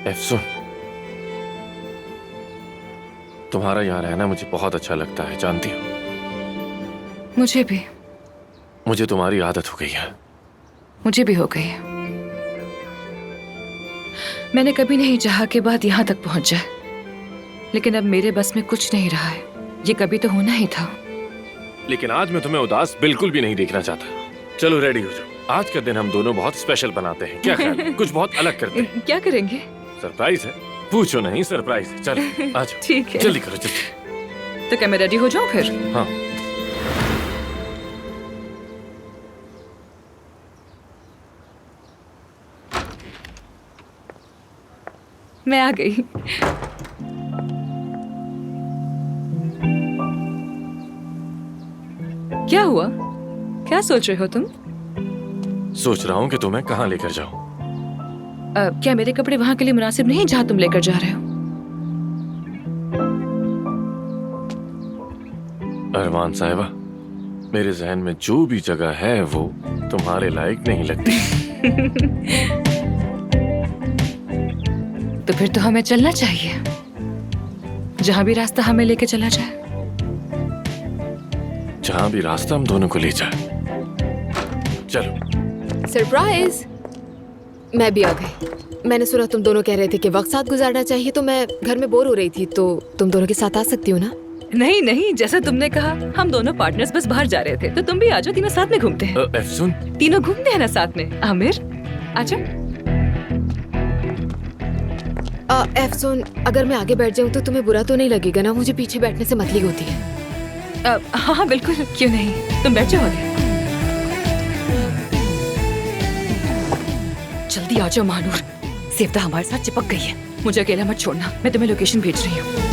एफसुन, तुम्हारा यहाँ रहना मुझे बहुत अच्छा लगता है, जानती हो। मुझे भी। मुझे तुम्हारी आदत हो गई है। मुझे भी हो गई है। मैंने कभी नहीं चाहा कि बात यहाँ तक पहुंच जाए, लेकिन अब मेरे बस में कुछ नहीं रहा है। ये कभी तो होना ही था। लेकिन आज मैं तुम्हें उदास बिल्कुल भी नहीं देखना चाहता। चलो रेडी हो जाओ, आज का दिन हम दोनों बहुत स्पेशल बनाते हैं। क्या ख्याल है? कुछ बहुत अलग करते हैं। क्या करेंगे? सरप्राइज है। पूछो नहीं, सरप्राइज है। चलो आ जाओ। ठीक है, जल्दी करो जल्दी। तो क्या मैं रेडी हो जाऊं फिर? हाँ। मैं आ गई। क्या हुआ? क्या सोच रहे हो तुम? सोच रहा हूँ कि तुम्हें कहाँ लेकर जाऊँ। क्या मेरे कपड़े वहां के लिए मुनासिब नहीं जहां तुम लेकर जा रहे हो? अरमान साहिबा, मेरे जहन में जो भी जगह है वो तुम्हारे लायक नहीं लगती। तो फिर तो हमें चलना चाहिए, जहां भी रास्ता हमें लेके चला जाए। जहाँ भी रास्ता हम दोनों को ले जाए। चलो। सरप्राइज! मैं भी आ गई। मैंने सुना तुम दोनों कह रहे थे कि वक्त साथ गुजारना चाहिए, तो मैं घर में बोर हो रही थी, तो तुम दोनों के साथ आ सकती हो ना? नहीं नहीं, जैसा तुमने कहा, हम दोनों पार्टनर्स बस बाहर जा रहे थे, तो तुम भी आ जाओ, तीनों साथ में घूमते हैं। एफसुन, तीनों घूमते हैं ना साथ में। आमिर आजा। एफसुन, अगर मैं आगे बैठ जाऊं तो तुम्हें बुरा तो नहीं लगेगा ना? मुझे पीछे बैठने से मतली होती है। हाँ हाँ बिल्कुल, क्यों नहीं, तुम बैठ जाओ आगे। जल्दी आ जाओ महानूर, सेवता हमारे साथ चिपक गई है। मुझे अकेला मत छोड़ना, मैं तुम्हें लोकेशन भेज रही हूँ।